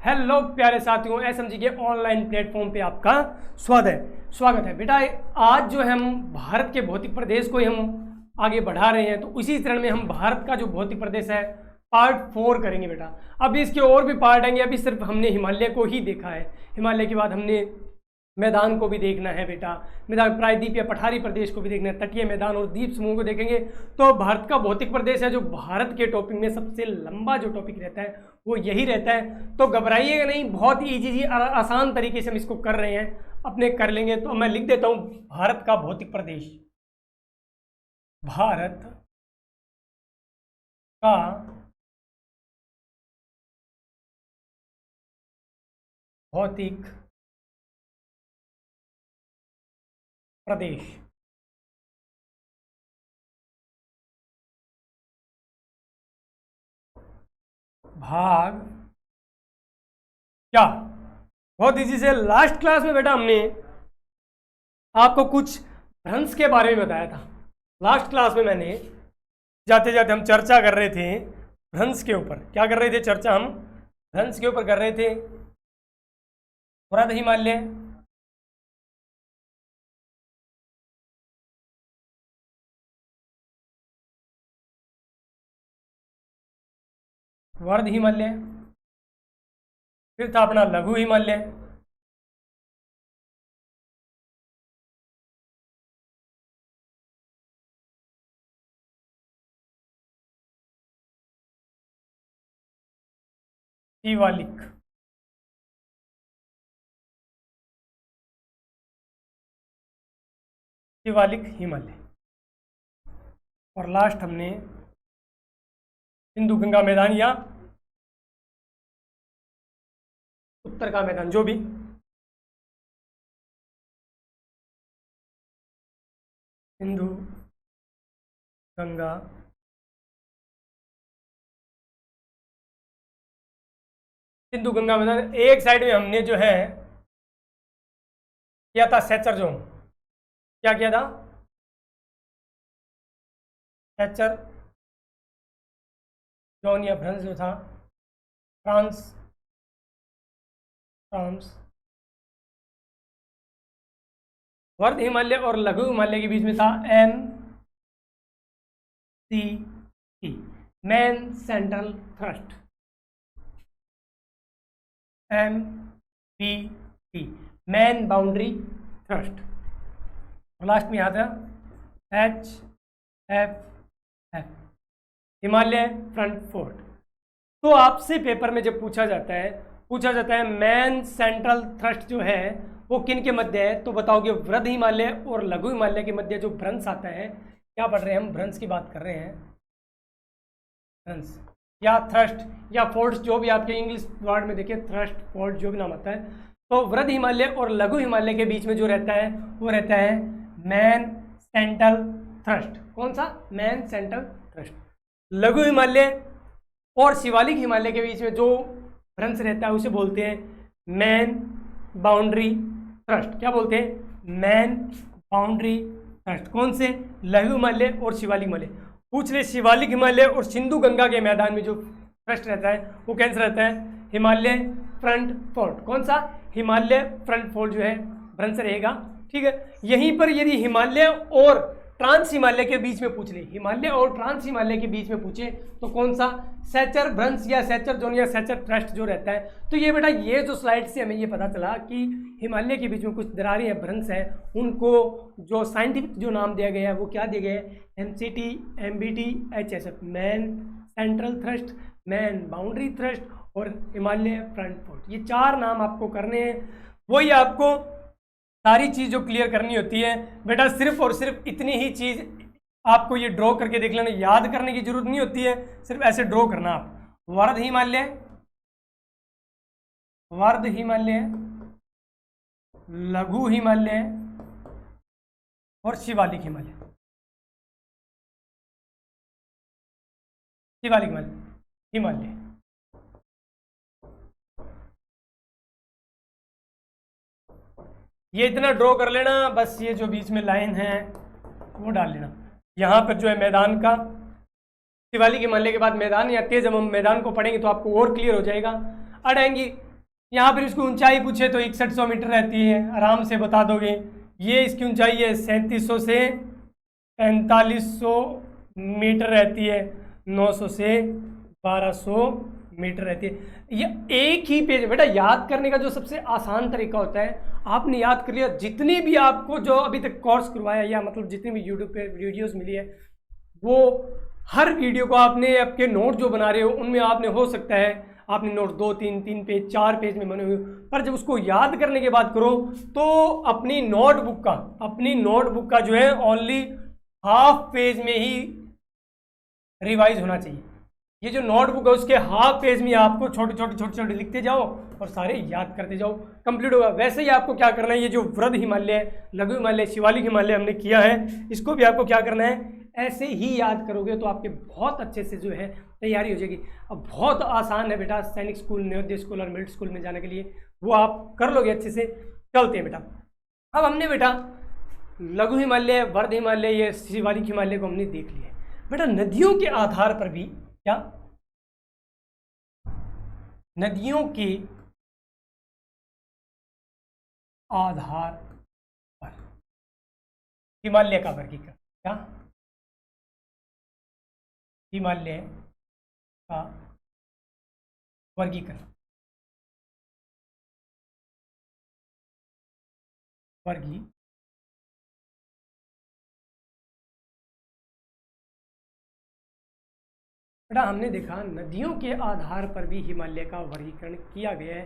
Hello प्यारे साथियों, SMG के ऑनलाइन प्लेटफॉर्म पे आपका स्वागत है बेटा। आज जो है हम भारत के भौतिक प्रदेश को ही हम आगे बढ़ा रहे हैं, तो उसी चरण में हम भारत का जो भौतिक प्रदेश है पार्ट 4 करेंगे बेटा। अभी इसके और भी पार्ट आएंगे। अभी सिर्फ हमने हिमालय को ही देखा है, हिमालय के बाद हमने मैदान को भी देखना है बेटा, मैदान प्रायद्वीप या पठारी प्रदेश को भी देखना है, तटीय मैदान और द्वीप समूह को देखेंगे। तो भारत का भौतिक प्रदेश है जो भारत के टॉपिक में सबसे लंबा जो टॉपिक रहता है वो यही रहता है। तो घबराइएगा नहीं, बहुत ही ईजी आसान तरीके से हम इसको कर रहे हैं, अपने कर लेंगे। तो मैं लिख देता हूं भारत का भौतिक प्रदेश, भारत का भौतिक प्रदेश। भाग क्या, बहुत इजी से लास्ट क्लास में बेटा हमने आपको कुछ भ्रंश के बारे में बताया था। लास्ट क्लास में मैंने जाते जाते हम चर्चा कर रहे थे भ्रंश के ऊपर। क्या कर रहे थे? चर्चा हम भ्रंश के ऊपर कर रहे थे। वृहद हिमालय, वर्ध हिमालय, फिर था अपना लघु हिमालय, शिवालिक, शिवालिक हिमालय, और लास्ट हमने सिंधु गंगा मैदान या उत्तर का मैदान, जो भी सिंधु गंगा मैदान। एक साइड में हमने जो है किया था सैचर जोन। क्या किया था? सैचर जोन या भ्रंश जो था फ्रांस वर्ध हिमालय और लघु हिमालय के बीच में था MCT, man central thrust, MBT, man boundary thrust, और लास्ट में यहाँ था HFF, हिमालय फ्रंट फोर्ट। तो आपसे पेपर में जब पूछा जाता है मैन सेंट्रल थ्रस्ट जो है वो किन के मध्य है, तो बताओगे वृहद हिमालय और लघु हिमालय के मध्य जो भ्रंश आता है। क्या पढ़ रहे हैं हम? भ्रंश की बात कर रहे हैं। भ्रंश या थ्रस्ट या फोर्ट्स, जो भी आपके इंग्लिश वर्ड में देखिए, थ्रस्ट फोर्ट जो भी नाम आता है। तो वृहद हिमालय और लघु हिमालय के बीच में जो रहता है वो रहता है मैन सेंट्रल थ्रस्ट। कौन सा? Man central thrust. लघु हिमालय और शिवालिक हिमालय के बीच में जो भ्रंश रहता है उसे बोलते हैं मैन बाउंड्री थ्रस्ट। क्या बोलते हैं? Man boundary thrust. कौन से? लघु हिमालय और शिवालिक हिमालय। पूछ ले शिवालिक हिमालय और सिंधु गंगा के मैदान में जो थ्रस्ट रहता है वो कैसा रहता है? Himalaya front fort. कौन सा? हिमालय फ्रंट फोर्ट जो है भ्रंश रहेगा। ठीक है, यहीं पर यदि हिमालय और ट्रांस हिमालय के बीच में पूछ ले, हिमालय और ट्रांस हिमालय के बीच में पूछे तो कौन सा? सैचर भ्रंश या सैचर जोन या सैचर थ्रस्ट जो रहता है। तो ये बेटा ये जो स्लाइड से हमें ये पता चला कि हिमालय के बीच में कुछ दरारें या भ्रंश है, उनको जो साइंटिफिक जो नाम दिया गया है वो क्या दिया गया है? MCT, MBT, HSF, man central thrust, man boundary thrust और हिमालय फ्रंट फोर्ट। ये 4 नाम आपको करने हैं। वही आपको सारी चीज़ जो क्लियर करनी होती है बेटा, सिर्फ और सिर्फ इतनी ही चीज़ आपको ये ड्रॉ करके देख लेना, याद करने की जरूरत नहीं होती है, सिर्फ ऐसे ड्रॉ करना आप। वर्ध हिमालय, लघु हिमालय और शिवालिक हिमालय, हिमालय। ये इतना ड्रॉ कर लेना बस, ये जो बीच में लाइन है वो डाल लेना। यहाँ पर जो है मैदान का, शिवालिक हिमालय के बाद मैदान या तेज, हम मैदान को पढ़ेंगे तो आपको और क्लियर हो जाएगा। अड़ेंगी यहाँ पर इसकी ऊंचाई पूछे तो 6100 मीटर रहती है, आराम से बता दोगे। ये इसकी ऊंचाई है 3700 से 4500 मीटर रहती है, 900 से 1200 मीटर रहती है। ये एक ही पेज बेटा याद करने का जो सबसे आसान तरीका होता है, आपने याद कर लिया। जितनी भी आपको जो अभी तक कोर्स करवाया या मतलब जितनी भी यूट्यूब पे वीडियोस मिली है, वो हर वीडियो को आपने आपके नोट जो बना रहे हो उनमें आपने हो सकता है आपने नोट 2 3 पेज 4 पेज में बने हुए, पर जब उसको याद करने की बात करो तो अपनी नोटबुक का जो है ओनली हाफ पेज में ही रिवाइज होना चाहिए। ये जो नोटबुक है उसके हाफ पेज में आपको छोटे लिखते जाओ और सारे याद करते जाओ, कंप्लीट होगा। वैसे ही आपको क्या करना है, ये जो वृद्ध हिमालय, लघु हिमालय, शिवालिक हिमालय हमने किया है, इसको भी आपको क्या करना है, ऐसे ही याद करोगे तो आपके बहुत अच्छे से जो है तैयारी हो जाएगी। अब बहुत आसान है बेटा सैनिक स्कूल, नवोदय स्कूल और मिडिल स्कूल में जाने के लिए, वो आप कर लोगे अच्छे से। चलते हैं बेटा, अब हमने बेटा लघु हिमालय, वर्ध हिमालय, ये शिवालिक हिमालय को हमने देख लिया बेटा। नदियों के आधार पर भी क्या, नदियों के आधार पर हिमालय का वर्गीकरण, क्या हिमालय का वर्गीकरण, बेटा हमने देखा नदियों के आधार पर भी हिमालय का वर्गीकरण किया गया है।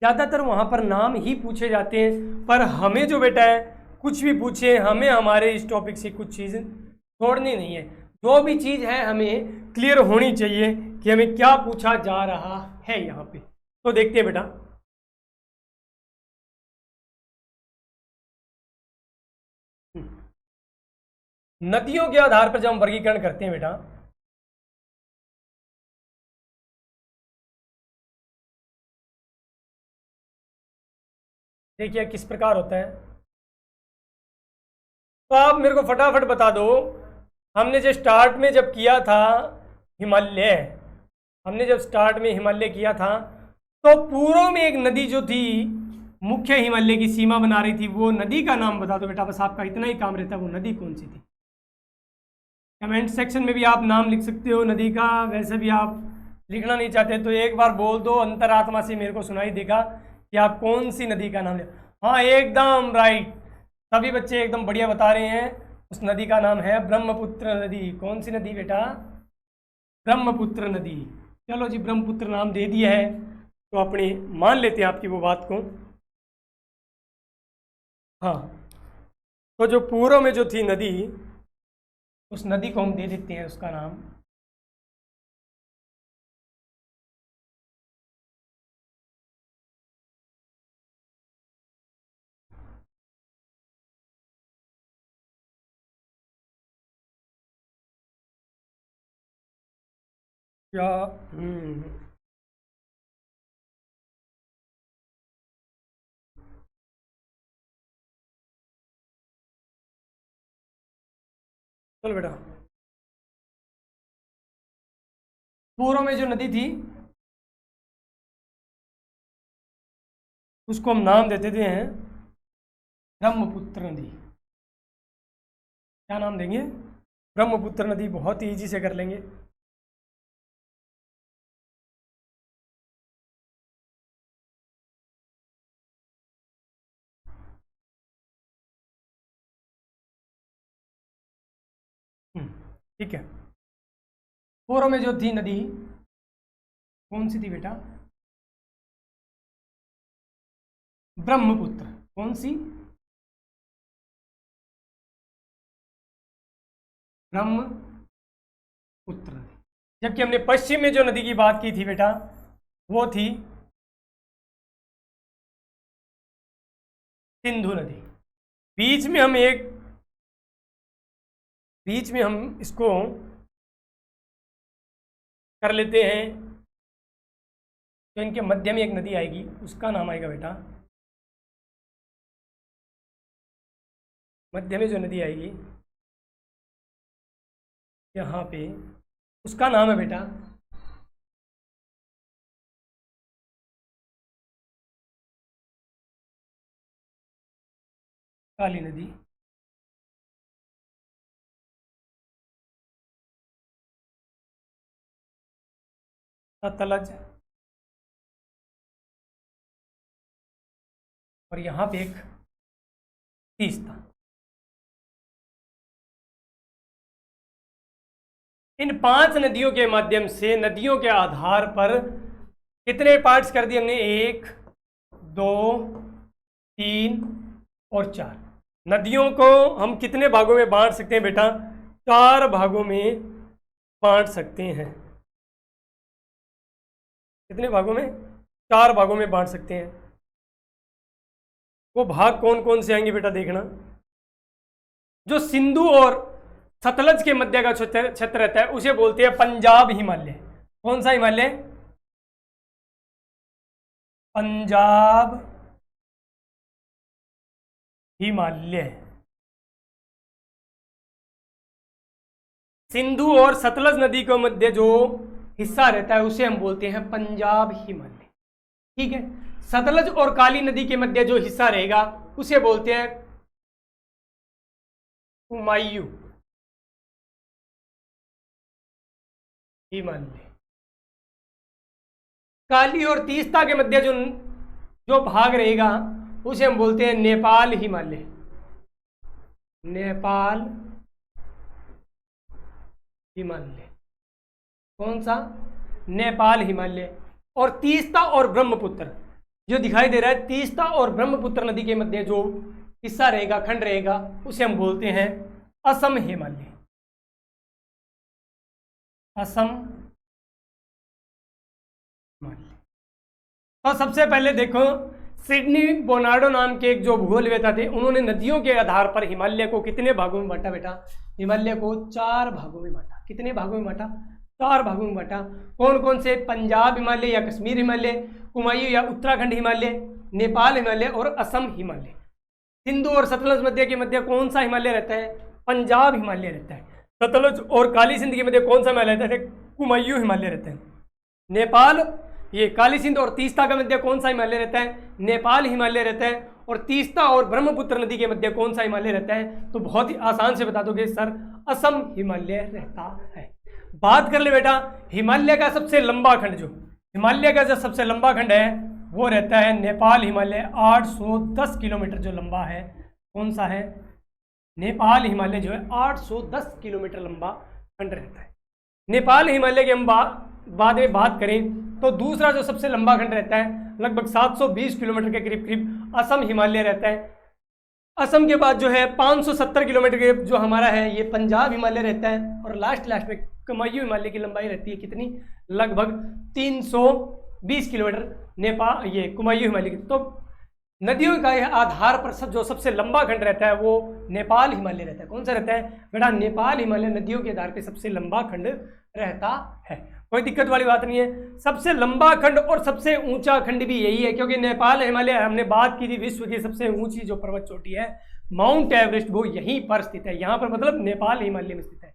ज़्यादातर वहाँ पर नाम ही पूछे जाते हैं, पर हमें जो बेटा है कुछ भी पूछे, हमें हमारे इस टॉपिक से कुछ चीज़ छोड़नी नहीं है। जो भी चीज़ है हमें क्लियर होनी चाहिए कि हमें क्या पूछा जा रहा है यहाँ पे। तो देखते हैं बेटा, नदियों के आधार पर जब हम वर्गीकरण करते हैं बेटा, देखिए किस प्रकार होता है। तो आप मेरे को फटाफट बता दो, हमने जो स्टार्ट में जब किया था हिमालय, हमने जब स्टार्ट में हिमालय किया था तो पूर्व में एक नदी जो थी मुख्य हिमालय की सीमा बना रही थी, वो नदी का नाम बता दो बेटा, बस आपका इतना ही काम रहता है। वो नदी कौन सी थी? कमेंट सेक्शन में भी आप नाम लिख सकते हो नदी का, वैसे भी आप लिखना नहीं चाहते तो एक बार बोल दो, अंतरात्मा से मेरे को सुनाई देगा कि आप कौन सी नदी का नाम ले। हाँ एकदम राइट, सभी बच्चे एकदम बढ़िया बता रहे हैं। उस नदी का नाम है ब्रह्मपुत्र नदी। कौन सी नदी बेटा? ब्रह्मपुत्र नदी। चलो जी, ब्रह्मपुत्र नाम दे दिया है तो अपने मान लेते हैं आपकी वो बात को। हाँ, तो जो पूर्व में जो थी नदी, उस नदी को हम दे देते हैं उसका नाम क्या? चलो बेटा, पूर्व में जो नदी थी उसको हम नाम दे देते हैं ब्रह्मपुत्र नदी। क्या नाम देंगे? ब्रह्मपुत्र नदी। बहुत ही ईजी से कर लेंगे। ठीक है, पूर्व में जो थी नदी कौन सी थी बेटा? ब्रह्मपुत्र। कौन सी? ब्रह्मपुत्र नदी। जबकि हमने पश्चिम में जो नदी की बात की थी बेटा, वो थी सिंधु नदी। बीच में हम इसको कर लेते हैं, तो इनके मध्य में एक नदी आएगी, उसका नाम आएगा बेटा, मध्य में जो नदी आएगी यहाँ पे, उसका नाम है बेटा काली नदी, सतलज, और यहाँ पे एक तीस्ता। इन 5 नदियों के माध्यम से, नदियों के आधार पर कितने पार्ट्स कर दिए हमने? 1, 2, 3 और 4। नदियों को हम कितने भागों में बांट सकते हैं बेटा? 4 भागों में बांट सकते हैं। कितने भागों में? 4 भागों में बांट सकते हैं। वो भाग कौन कौन से आएंगे बेटा? देखना, जो सिंधु और सतलज के मध्य का क्षेत्र रहता है उसे बोलते हैं पंजाब हिमालय। कौन सा हिमालय? पंजाब हिमालय। सिंधु और सतलज नदी के मध्य जो हिस्सा रहता है उसे हम बोलते हैं पंजाब हिमालय। ठीक है। सतलज और काली नदी के मध्य जो हिस्सा रहेगा उसे बोलते हैं कुमायूं हिमालय। काली और तीस्ता के मध्य जो भाग रहेगा उसे हम बोलते हैं नेपाल हिमालय। नेपाल हिमालय। कौन सा? नेपाल हिमालय। और तीस्ता और ब्रह्मपुत्र जो दिखाई दे रहा है, तीस्ता और ब्रह्मपुत्र नदी के मध्य जो हिस्सा रहेगा, खंड रहेगा, उसे हम बोलते हैं असम हिमालय। असम हिमालय। तो सबसे पहले देखो, सिडनी बोनार्डो नाम के एक जो भूगोलवेत्ता थे, उन्होंने नदियों के आधार पर हिमालय को कितने भागों में बांटा बेटा? हिमालय को 4 भागों में बांटा। कितने भागों में बांटा? 4 भागों में बांटा। कौन कौन से? पंजाब हिमालय या कश्मीर हिमालय, कुमायूं या उत्तराखंड हिमालय, नेपाल हिमालय और असम हिमालय। सिंधु और सतलज मध्य के मध्य कौन सा हिमालय रहता है? पंजाब हिमालय रहता है। सतलज और काली सिंध के मध्य कौन सा हिमालय रहता है? कुमायूं हिमालय रहता है। नेपाल, ये काली सिंध और तीस्ता के मध्य कौन सा हिमालय रहता है? नेपाल हिमालय रहता है। और तीस्ता और ब्रह्मपुत्र नदी के मध्य कौन सा हिमालय रहता है? तो बहुत ही आसान से बता दोगे सर, असम हिमालय रहता है। बात कर ले बेटा हिमालय का सबसे लंबा खंड, जो हिमालय का जो सबसे लंबा खंड है वो रहता है नेपाल हिमालय। 810 किलोमीटर जो लंबा है। कौन सा है? नेपाल हिमालय जो है 810 किलोमीटर लंबा खंड रहता है। नेपाल हिमालय की हम बाद में बात करें तो दूसरा जो सबसे लंबा खंड रहता है लगभग 720 किलोमीटर के करीब करीब असम हिमालय रहता है। असम के बाद जो है 570 किलोमीटर के जो हमारा है ये पंजाब हिमालय रहता है। और लास्ट में कुमायूं हिमालय की लंबाई रहती है कितनी? लगभग 320 किलोमीटर नेपाल, ये कुमायूं हिमालय की। तो नदियों का आधार पर जो सबसे लंबा खंड रहता है वो नेपाल हिमालय रहता है। कौन सा रहता है बेटा? नेपाल हिमालय नदियों के आधार पर सबसे लंबा खंड रहता है। कोई दिक्कत वाली बात नहीं है। सबसे लंबा खंड और सबसे ऊंचा खंड भी यही है, क्योंकि नेपाल हिमालय, हमने बात की थी विश्व की सबसे ऊंची जो पर्वत चोटी है माउंट एवरेस्ट, वो यहीं पर स्थित है। यहाँ पर मतलब नेपाल हिमालय में स्थित है।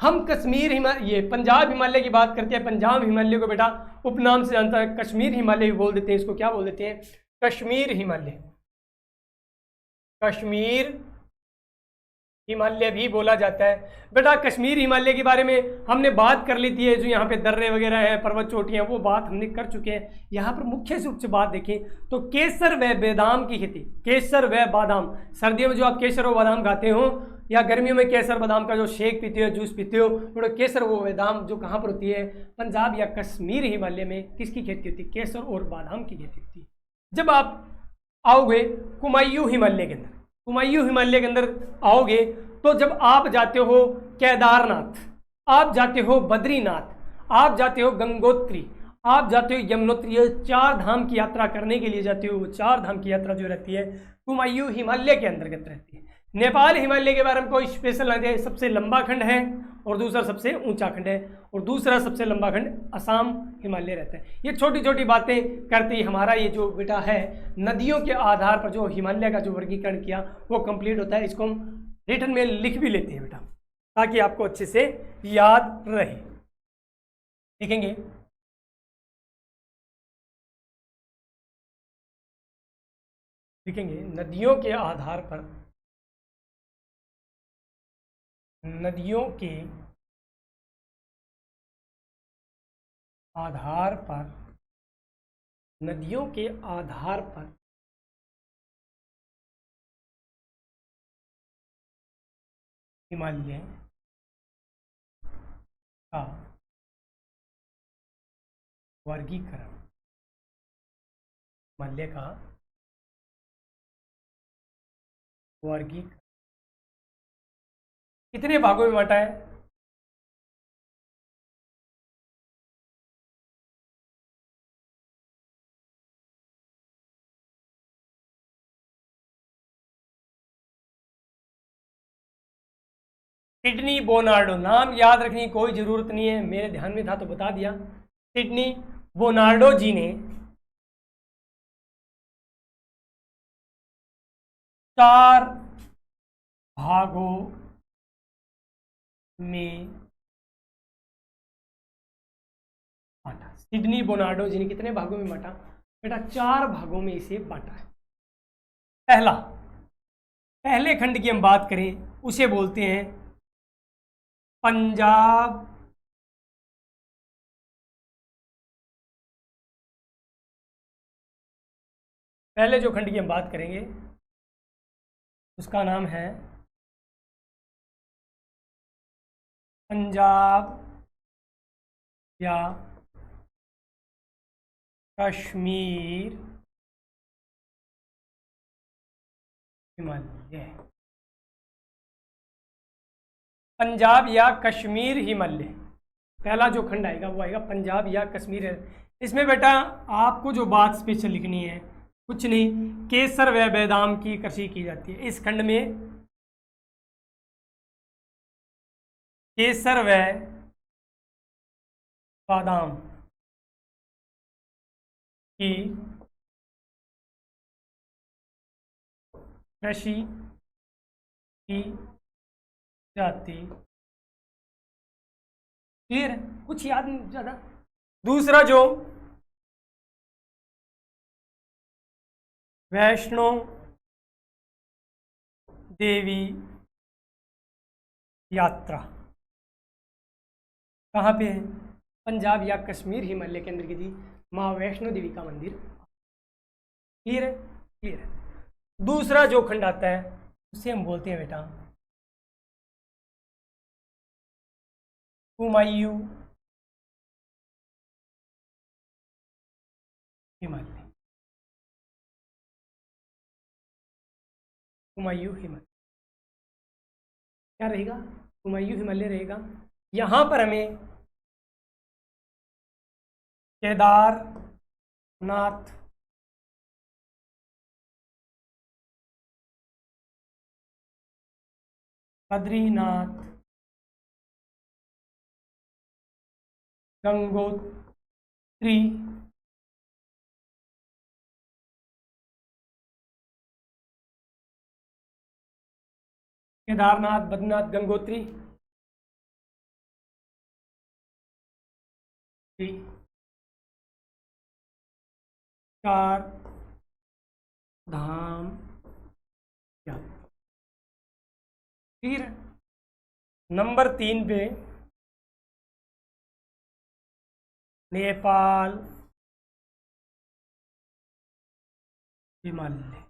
हम कश्मीर हिमालय, ये पंजाब हिमालय की बात करते हैं। पंजाब हिमालय को बेटा उपनाम से जानता है, कश्मीर हिमालय भी बोल देते हैं। इसको क्या बोल देते हैं? कश्मीर हिमालय। कश्मीर हिमालय भी बोला जाता है। बेटा कश्मीर हिमालय के बारे में हमने बात कर ली थी, जो यहाँ पे दर्रे वगैरह हैं, पर्वत चोटियाँ, वो बात हमने कर चुके हैं। यहाँ पर मुख्य रूप से बात देखें तो केसर व बादाम की खेती। केसर व बादाम, सर्दियों में जो आप केसर और बादाम खाते हो या गर्मियों में केसर बादाम का जो शेक पीते हो, जूस पीते हो, तो केसर वो बादाम जो कहाँ पर होती है? पंजाब या कश्मीर हिमालय में किसकी खेती होती है? केसर और बादाम की खेती होती है। जब आप आओगे कुमायूं हिमालय के अंदर, कुमायूं हिमालय के अंदर आओगे तो जब आप जाते हो केदारनाथ, आप जाते हो बद्रीनाथ, आप जाते हो गंगोत्री, आप जाते हो यमुनोत्री, ये 4 धाम की यात्रा करने के लिए जाते हो। वो 4 धाम की यात्रा जो रहती है कुमायूं हिमालय के अंतर्गत रहती है। नेपाल हिमालय के बारे में कोई स्पेशल नहीं है। सबसे लंबा खंड है और दूसरा सबसे ऊंचा खंड है, और दूसरा सबसे लंबा खंड असम हिमालय रहता है। ये छोटी छोटी बातें करते ही हमारा ये जो बेटा है नदियों के आधार पर जो हिमालय का जो वर्गीकरण किया वो कंप्लीट होता है। इसको हम रिटन में लिख भी लेते हैं बेटा, ताकि आपको अच्छे से याद रहे। लिखेंगे लिखेंगे नदियों के आधार पर नदियों के आधार पर, नदियों के आधार पर हिमालय का वर्गीकरण, हिमालय का वर्गीकरण कितने भागों में बांटा है? सिडनी बोनार्डो, नाम याद रखने की कोई ज़रूरत नहीं है, मेरे ध्यान में था तो बता दिया। सिडनी बोनार्डो जी ने 4 भागों में बांटा। सिडनी बोनार्डो जी ने कितने भागों में बांटा बेटा? 4 भागों में इसे बांटा है। पहले खंड की हम बात करें, उसे बोलते हैं पंजाब पहले जो खंड की हम बात करेंगे उसका नाम है पंजाब या कश्मीर हिमालय। पंजाब या कश्मीर हिमालय, पहला जो खंड आएगा वो आएगा पंजाब या कश्मीर। इसमें बेटा आपको जो बात स्पेशल लिखनी है कुछ नहीं, केसर व बादाम की कृषि की जाती है। इस खंड में केसर व बादाम की कृषि की जाती। क्लियर है? कुछ याद नहीं ज़्यादा। दूसरा जो वैष्णो देवी यात्रा कहाँ पे है? पंजाब या कश्मीर हिमालय के अंदर की थी, माँ वैष्णो देवी का मंदिर। क्लियर है? क्लियर है। दूसरा जो खंड आता है उसे हम बोलते हैं बेटा हुमायूं हिमालय। हुमायूं हिमालय क्या रहेगा? हुमायूं हिमालय रहेगा। यहाँ पर हमें केदारनाथ, बद्रीनाथ, गंगोत्री, केदारनाथ, बद्रीनाथ, गंगोत्री, 4 धाम यात्रा। फिर नंबर 3 पे नेपाल हिमालय,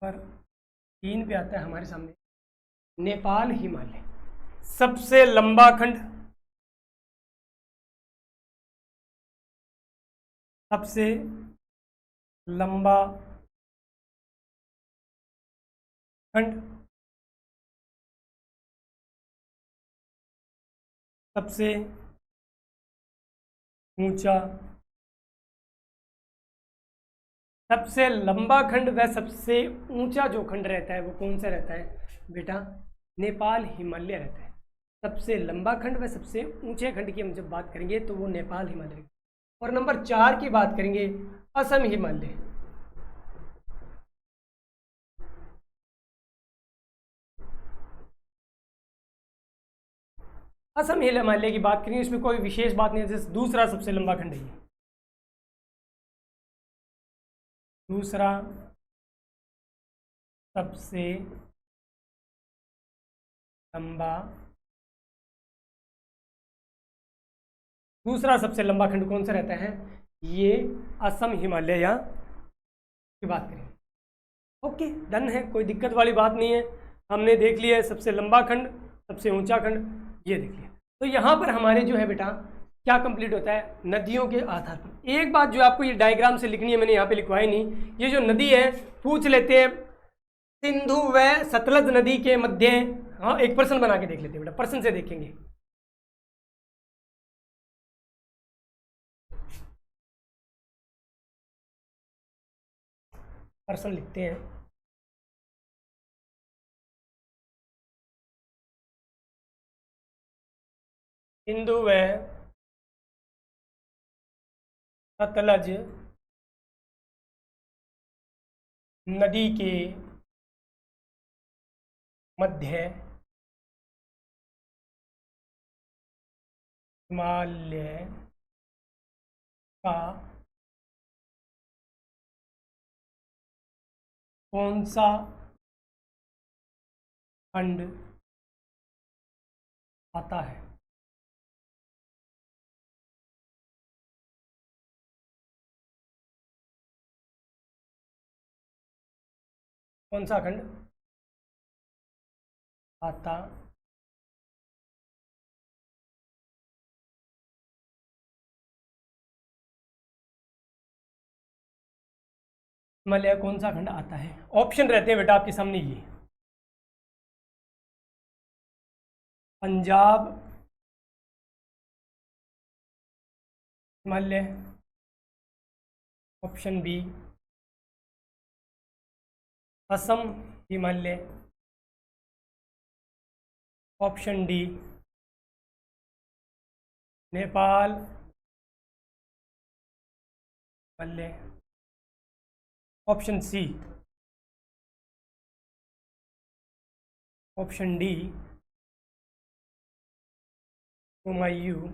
पर 3 पे आता है हमारे सामने नेपाल हिमालय। सबसे लंबा खंड, सबसे लंबा खंड, सबसे ऊंचा, सबसे लंबा खंड व सबसे ऊंचा जो खंड रहता है वो कौन सा रहता है बेटा? नेपाल हिमालय रहता है। सबसे लंबा खंड व सबसे ऊंचे खंड की हम जब बात करेंगे तो वो नेपाल हिमालय। और नंबर 4 की बात करेंगे असम हिमालय। असम हिमालय की बात करेंगे, इसमें कोई विशेष बात नहीं है, जैसे दूसरा सबसे लंबा खंड है ये। दूसरा सबसे लंबा, दूसरा सबसे लंबा खंड कौन सा रहता है? ये असम हिमालय की बात करें। ओके, डन है, कोई दिक्कत वाली बात नहीं है। हमने देख लिया है सबसे लंबा खंड, सबसे ऊंचा खंड, ये देख लिया। तो यहाँ पर हमारे जो है बेटा क्या कंप्लीट होता है? नदियों के आधार पर। एक बात जो आपको ये डायग्राम से लिखनी है, मैंने यहाँ पे लिखवाई नहीं, ये जो नदी है पूछ लेते हैं सिंधु व सतलज नदी के मध्य। हाँ, एक पर्सन बना के देख लेते हैं बेटा, पर्सन से देखेंगे। पर्सन लिखते हैं, सिंधु व सतलज नदी के मध्य हिमालय का कौन सा खंड आता है? कौन सा खंड आता हिमालय कौन सा खंड आता है? ऑप्शन रहते हैं बेटा आपके सामने, ये Punjab Himalaya, option B Assam Himalaya, option D Nepal Himalaya, option C, option D Kumaon,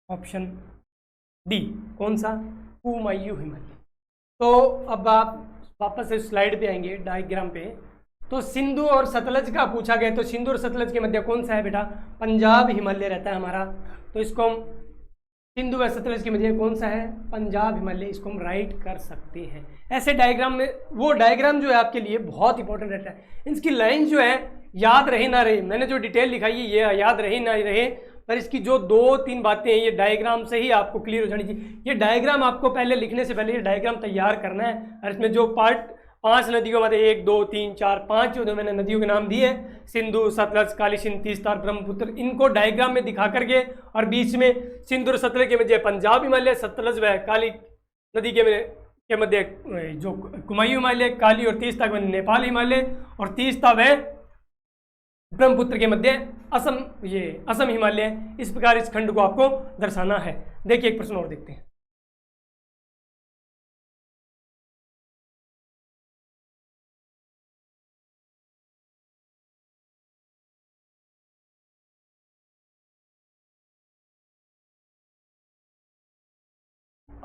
option D कौन सा? कुमायूं हिमालय। तो अब आप वापस से स्लाइड पे आएंगे, डायग्राम पे। तो सिंधु और सतलज का पूछा गया, तो सिंधु और सतलज के मध्य कौन सा है बेटा? पंजाब हिमालय रहता है हमारा। तो इसको हम सिंधु व सतलज के मध्य कौन सा है? पंजाब हिमालय, इसको हम राइट कर सकते हैं। ऐसे डायग्राम में, वो डायग्राम जो है आपके लिए बहुत इंपॉर्टेंट रहता है। इसकी लाइन जो है याद रहे ना रहे, मैंने जो डिटेल लिखाई है ये याद रहे ना रहे, पर इसकी जो 2-3 बातें हैं ये डायग्राम से ही आपको क्लियर हो जानी चाहिए। ये डायग्राम आपको पहले लिखने से पहले ये डायग्राम तैयार करना है, और इसमें जो पार्ट 5 नदियों में 1 2 3 4 5 जो मैंने नदियों के नाम दिए, सिंधु, सतलज, काली सिंध, तीस्ता, ब्रह्मपुत्र, इनको डायग्राम में दिखा करके, और बीच में सिंधु और सतलज के मध्य पंजाब हिमालय, सतलज व काली नदी के मध्य जो कुमायूं हिमालय, काली और तीस्ता के मध्य नेपाल हिमालय, और तीस्ता व ब्रह्मपुत्र के मध्य असम हिमालय। इस प्रकार इस खंड को आपको दर्शाना है। देखिए एक प्रश्न और देखते हैं।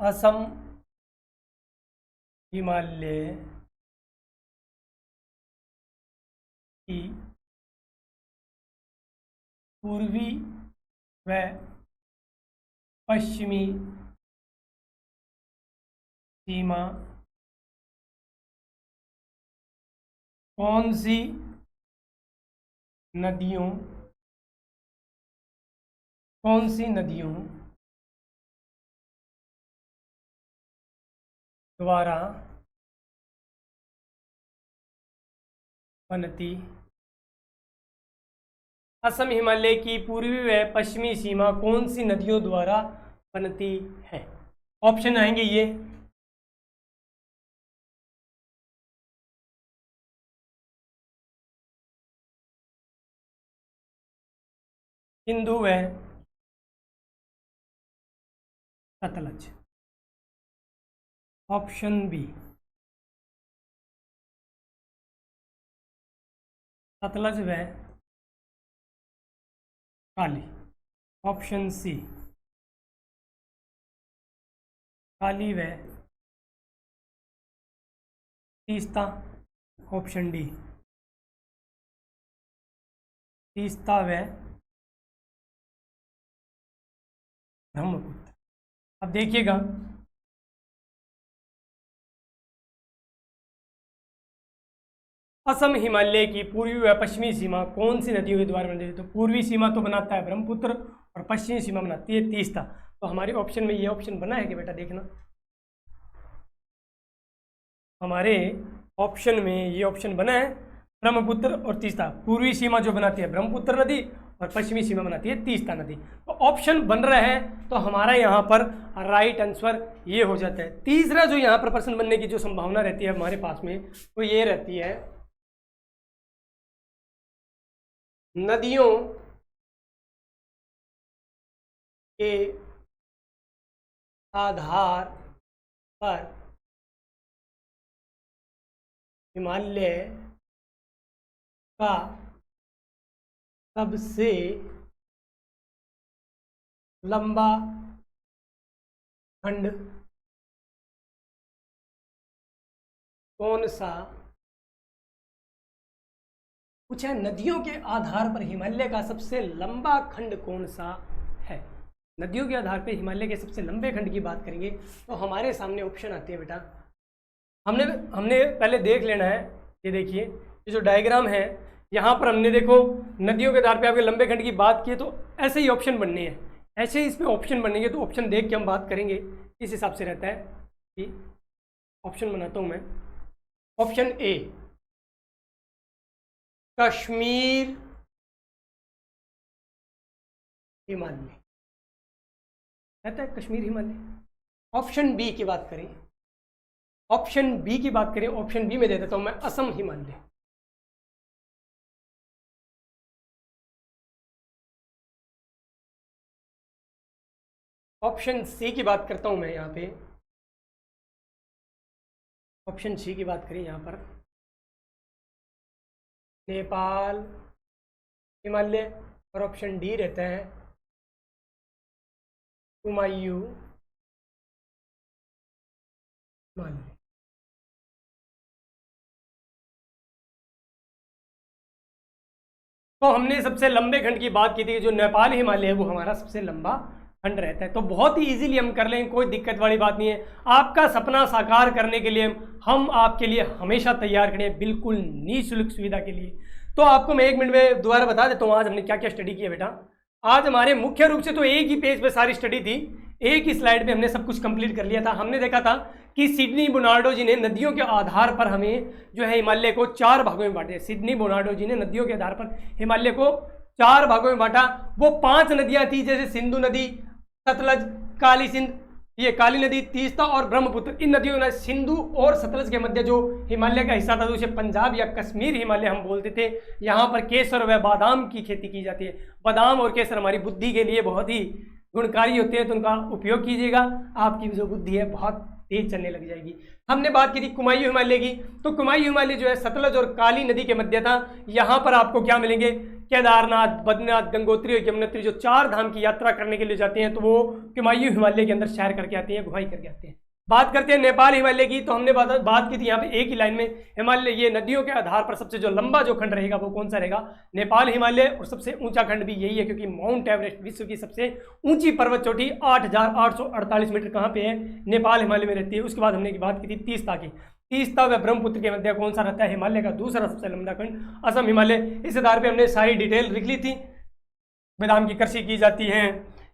असम हिमालय की पूर्वी व पश्चिमी सीमा कौन सी नदियों द्वारा बनती? असम हिमालय की पूर्वी व पश्चिमी सीमा कौन सी नदियों द्वारा बनती है? ऑप्शन आएंगे ये, सिंधु व सतलज, ऑप्शन बी सतलज व काली, ऑप्शन सी काली व तीस्ता, ऑप्शन डी तीस्ता व ब्रह्मपुत्र। अब देखिएगा, असम हिमालय की पूर्वी व पश्चिमी सीमा कौन सी नदियों के द्वारा बनाती है? तो पूर्वी सीमा तो बनाता है ब्रह्मपुत्र और पश्चिमी सीमा बनाती है तीस्ता। तो हमारे ऑप्शन में ये ऑप्शन बना है कि बेटा देखना, हमारे ऑप्शन में ये ऑप्शन बना है ब्रह्मपुत्र और तीस्ता। पूर्वी सीमा जो बनाती है ब्रह्मपुत्र नदी और पश्चिमी सीमा बनाती है तीस्ता नदी। तो ऑप्शन बन रहा है, तो हमारा यहाँ पर राइट आंसर ये हो जाता है। तीसरा जो यहाँ पर प्रश्न बनने की जो संभावना रहती है हमारे पास में, वो ये रहती है नदियों के आधार पर हिमालय का सबसे लंबा खंड कौन सा? पूछा नदियों के आधार पर हिमालय का सबसे लंबा खंड कौन सा है। नदियों के आधार पर हिमालय के सबसे लंबे खंड की बात करेंगे तो हमारे सामने ऑप्शन आती है बेटा। हमने पहले देख लेना है, ये देखिए ये जो डायग्राम है यहाँ पर हमने देखो नदियों के आधार पे आपके लंबे खंड की बात की, तो ऐसे ही ऑप्शन बनने हैं, ऐसे ही इस पे ऑप्शन बनेंगे। तो ऑप्शन देख के हम बात करेंगे, इस हिसाब से रहता है कि ऑप्शन बनाता हूँ मैं। ऑप्शन ए कश्मीर हिमालय रहता है, कश्मीर हिमालय। ऑप्शन बी की बात करें, ऑप्शन बी की बात करें, ऑप्शन बी में दे देता हूं मैं असम हिमालय। ऑप्शन सी की बात करता हूं मैं यहाँ पे, ऑप्शन सी की बात करें यहाँ पर नेपाल हिमालय, और ऑप्शन डी रहता है कुमायूं हिमालय। तो हमने सबसे लंबे खंड की बात की थी, जो नेपाल हिमालय है वो हमारा सबसे लंबा खंड रहता है। तो बहुत ही इजीली हम कर लेंगे, कोई दिक्कत वाली बात नहीं है। आपका सपना साकार करने के लिए हम आपके लिए हमेशा तैयार खड़े हैं, बिल्कुल निःशुल्क सुविधा के लिए। तो आपको मैं 1 मिनट में दोबारा बता देता हूँ आज हमने क्या क्या स्टडी किया बेटा। आज हमारे मुख्य रूप से तो एक ही पेज पे सारी स्टडी थी, एक ही स्लाइड पे हमने सब कुछ कंप्लीट कर लिया था। हमने देखा था कि सिडनी बोनार्डो जी ने नदियों के आधार पर हमें जो है हिमालय को 4 भागों में बांटे। सिडनी बोनार्डो जी ने नदियों के आधार पर हिमालय को 4 भागों में बांटा। वो 5 नदियां थी, जैसे सिंधु नदी, सतलज, काली सिंध, ये काली नदी, तीस्ता और ब्रह्मपुत्र। इन नदियों ने सिंधु और सतलज के मध्य जो हिमालय का हिस्सा था, उसे पंजाब या कश्मीर हिमालय हम बोलते थे। यहाँ पर केसर व बादाम की खेती की जाती है। बादाम और केसर हमारी बुद्धि के लिए बहुत ही गुणकारी होते हैं, तो उनका उपयोग कीजिएगा, आपकी जो बुद्धि है बहुत तेज चलने लग जाएगी। हमने बात की थी कुमायूं हिमालय की, तो कुमायूं हिमालय जो है सतलज और काली नदी के मध्य था। यहाँ पर आपको क्या मिलेंगे, केदारनाथ, बद्रीनाथ, गंगोत्री और यमुनोत्री जो 4 धाम की यात्रा करने के लिए जाते हैं, तो वो कुमायूं हिमालय के अंदर सैर करके आते हैं, घुमाई करके आते हैं। बात करते हैं नेपाल हिमालय की, तो हमने बात की थी यहाँ पे एक ही लाइन में हिमालय, ये नदियों के आधार पर सबसे जो लंबा जो खंड रहेगा वो कौन सा रहेगा, नेपाल हिमालय। और सबसे ऊंचा खंड भी यही है, क्योंकि माउंट एवरेस्ट विश्व की सबसे ऊंची पर्वत चोटी 8,848 मीटर कहाँ पे है, नेपाल हिमालय में रहती है। उसके बाद हमने बात की थी तीस्ता की, तीस्ता व ब्रह्मपुत्र के मध्य कौन सा रहता है, हिमालय का दूसरा सबसे लंबा खंड असम हिमालय। इस आधार पर हमने सारी डिटेल लिख ली थी। बादाम की कृषि की जाती है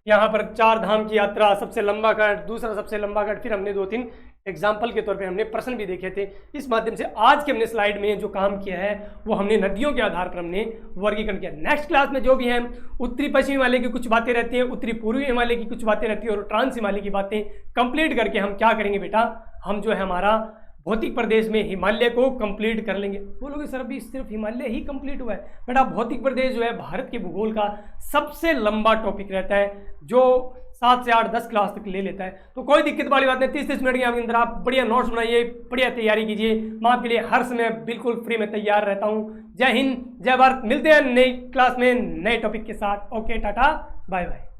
यहाँ पर, 4 धाम की यात्रा, सबसे लंबा खंड, दूसरा सबसे लंबा खंड। फिर हमने 2-3 एग्जाम्पल के तौर पे हमने प्रश्न भी देखे थे। इस माध्यम से आज के हमने स्लाइड में जो काम किया है वो हमने नदियों के आधार पर हमने वर्गीकरण किया। नेक्स्ट क्लास में जो भी है उत्तरी पश्चिमी हिमालय की कुछ बातें रहती हैं, उत्तरी पूर्वी हिमालय की कुछ बातें रहती है, और ट्रांस हिमालय की बातें कंप्लीट करके हम क्या करेंगे बेटा, हम जो है हमारा भौतिक प्रदेश में हिमालय को कंप्लीट कर लेंगे। बोलोगे सर अभी सिर्फ हिमालय ही कंप्लीट हुआ है? बेटा भौतिक प्रदेश जो है भारत के भूगोल का सबसे लंबा टॉपिक रहता है, जो 7 से 8-10 क्लास तक ले लेता है। तो कोई दिक्कत वाली बात नहीं, 30-30 मिनट के अंदर आप बढ़िया नोट्स बनाइए, बढ़िया तैयारी कीजिए। मैं आपके लिए हर समय बिल्कुल फ्री में तैयार रहता हूँ। जय हिंद, जय भारत। मिलते हैं नई क्लास में नए टॉपिक के साथ। Okay, tata, bye bye.